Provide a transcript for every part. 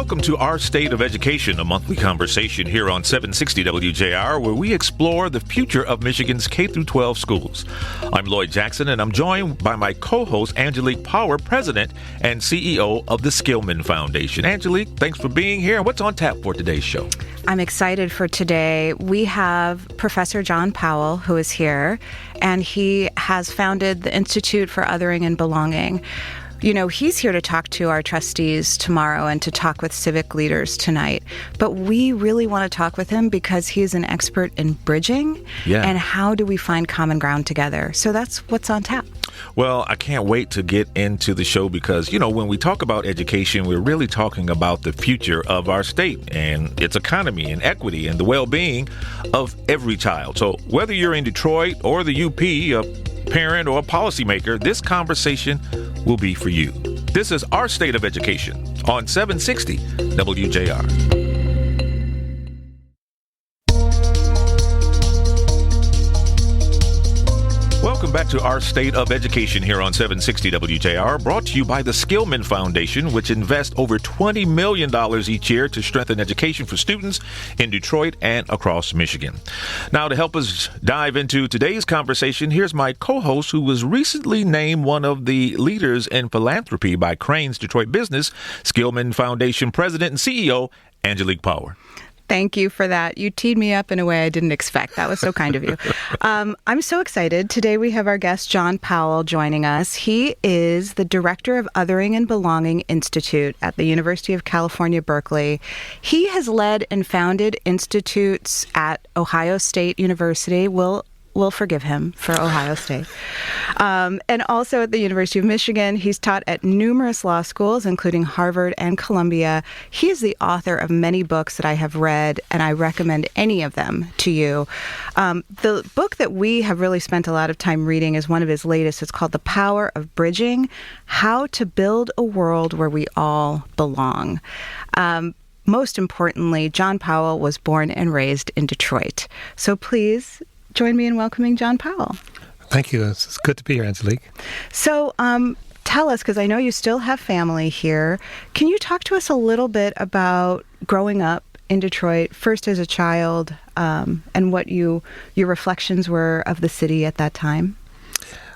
Welcome to Our State of Education, a monthly conversation here on 760 WJR, where we explore the future of Michigan's K-12 schools. I'm Lloyd Jackson, and I'm joined by my co-host, Angelique Power, President and CEO of the Skillman Foundation. Angelique, thanks for being here. What's on tap for today's show? I'm excited for today. We have Professor John Powell, who is here, and he has founded the Institute for Othering and Belonging. You know, he's here to talk to our trustees tomorrow and to talk with civic leaders tonight. But we really want to talk with him because he is an expert in bridging and how do we find common ground together. So that's what's on tap. Well, I can't wait to get into the show because, you know, when we talk about education, we're really talking about the future of our state and its economy and equity and the well-being of every child. So whether you're in Detroit or the UP, a parent or a policymaker, this conversation will be for you. This is Our State of Education on 760 WJR. Welcome back to Our State of Education here on 760 WJR, brought to you by the Skillman Foundation, which invests over $20 million each year to strengthen education for students in Detroit and across Michigan. Now, to help us dive into today's conversation, here's my co-host who was recently named one of the leaders in philanthropy by Crane's Detroit Business, Skillman Foundation President and CEO, Angelique Power. Thank you for that. You teed me up in a way I didn't expect. That was so kind of you. I'm so excited. Today we have our guest, John Powell, joining us. He is the director of Othering and Belonging Institute at the University of California, Berkeley. He has led and founded institutes at Ohio State University. We'll forgive him for Ohio State. And also at the University of Michigan. He's taught at numerous law schools, including Harvard and Columbia. He is the author of many books that I have read, and I recommend any of them to you. The book that we have really spent a lot of time reading is one of his latest. It's called The Power of Bridging: How to Build a World Where We All Belong. Most importantly, John Powell was born and raised in Detroit. So please join me in welcoming John Powell. Thank you. It's good to be here, Angelique. So tell us, because I know you still have family here, can you talk to us a little bit about growing up in Detroit, first as a child, and what your reflections were of the city at that time?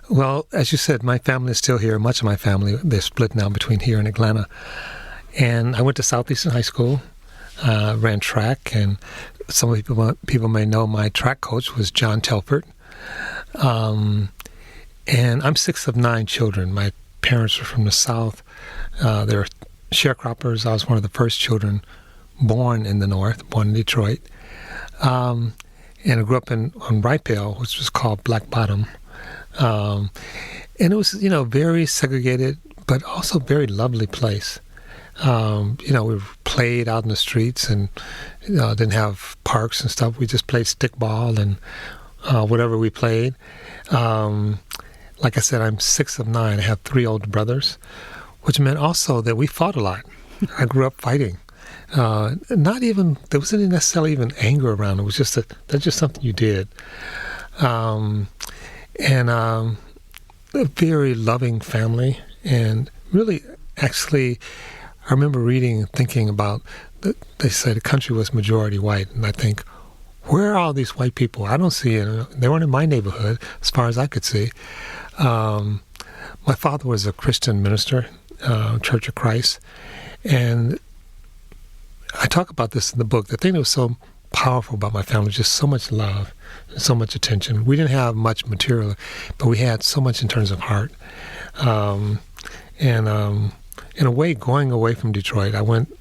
Well, as you said, my family is still here. Much of my family, they're split now between here and Atlanta. And I went to Southeastern High School, ran track, and some people may know my track coach was John Telford. And I'm sixth of 9 children. My parents were from the South. They were sharecroppers. I was one of the first children born in the North, born in Detroit. And I grew up on Ripale, which was called Black Bottom. And it was, very segregated, but also very lovely place. We played out in the streets and didn't have parks and stuff. We just played stickball and whatever we played. Like I said, I'm 6 of 9. I have 3 older brothers, which meant also that we fought a lot. I grew up fighting. There wasn't necessarily even anger around it. It was just that's just something you did. And a very loving family, and really, actually, I remember reading and thinking about, they said the country was majority white, and I think, where are all these white people? I don't see it. They weren't in my neighborhood, as far as I could see. My father was a Christian minister, Church of Christ, and I talk about this in the book. The thing that was so powerful about my family was just so much love and so much attention. We didn't have much material, but we had so much in terms of heart. In a way, going away from Detroit, I went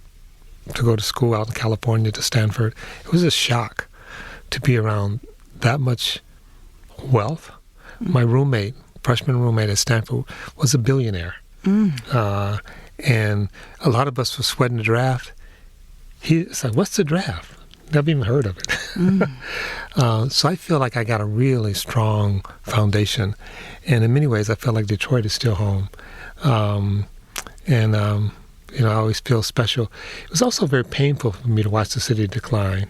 to go to school out in California to Stanford. It was a shock to be around that much wealth. Mm-hmm. My roommate, freshman roommate at Stanford, was a billionaire. Mm. And a lot of us were sweating the draft. He said, "What's the draft?" Never even heard of it. Mm. So I feel like I got a really strong foundation. And in many ways, I feel like Detroit is still home. I always feel special. It was also very painful for me to watch the city decline,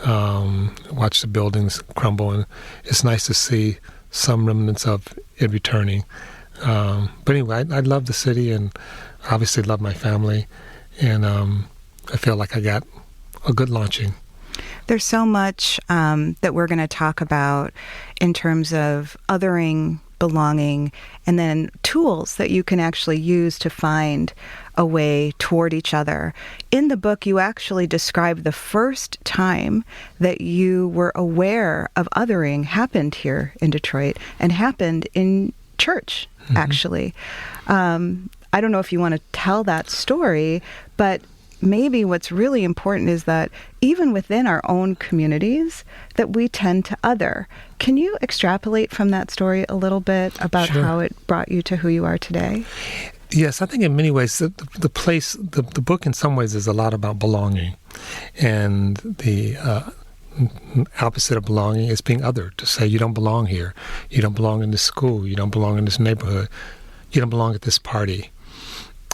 watch the buildings crumble, and it's nice to see some remnants of it returning. But anyway, I love the city and obviously love my family. And I feel like I got a good launching. There's so much that we're going to talk about in terms of othering, belonging, and then tools that you can actually use to find a way toward each other. In the book, you actually describe the first time that you were aware of othering happened here in Detroit and happened in church, actually. I don't know if you want to tell that story, but maybe what's really important is that even within our own communities, that we tend to other. Can you extrapolate from that story a little bit about how it brought you to who you are today? Yes, I think in many ways the book in some ways is a lot about belonging, and the opposite of belonging is being othered. To say you don't belong here, you don't belong in this school, you don't belong in this neighborhood, you don't belong at this party.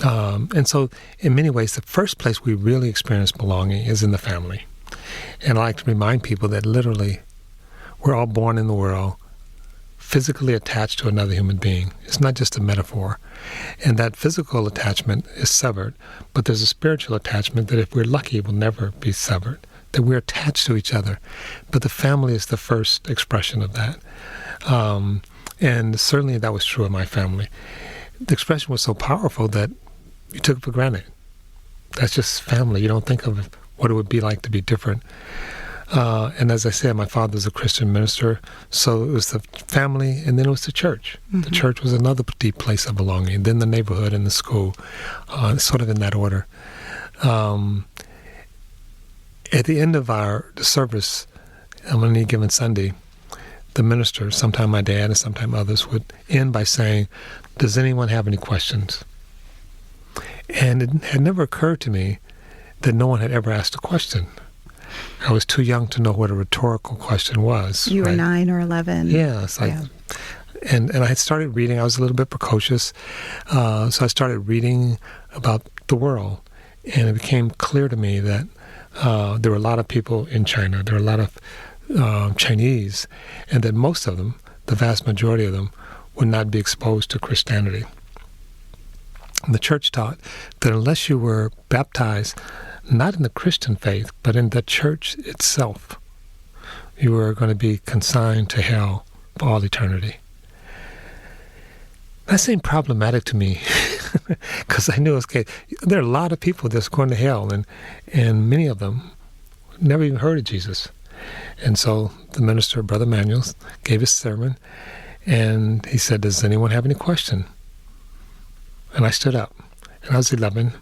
And so in many ways, the first place we really experience belonging is in the family. And I like to remind people that literally we're all born in the world physically attached to another human being. It's not just a metaphor. And that physical attachment is severed, but there's a spiritual attachment that if we're lucky will never be severed, that we're attached to each other. But the family is the first expression of that. And certainly that was true of my family. The expression was so powerful that you took it for granted. That's just family. You don't think of what it would be like to be different. And as I said, my father was a Christian minister, so it was the family, and then it was the church. The church was another deep place of belonging, then the neighborhood and the school, sort of in that order. At the end of the service, on any given Sunday, the minister, sometime my dad and sometime others, would end by saying, "Does anyone have any questions?" And it had never occurred to me that no one had ever asked a question. I was too young to know what a rhetorical question was. You were 9 or 11. Yes. And I had started reading. I was a little bit precocious. So I started reading about the world. And it became clear to me that there were a lot of people in China. There were a lot of Chinese. And that most of them, the vast majority of them, would not be exposed to Christianity. And the church taught that unless you were baptized, not in the Christian faith, but in the church itself, you were going to be consigned to hell for all eternity. That seemed problematic to me because I knew, okay, there are a lot of people that's going to hell, and many of them never even heard of Jesus. And so the minister, Brother Manuel, gave his sermon, and he said, "Does anyone have any question?" And I stood up, and I was 11,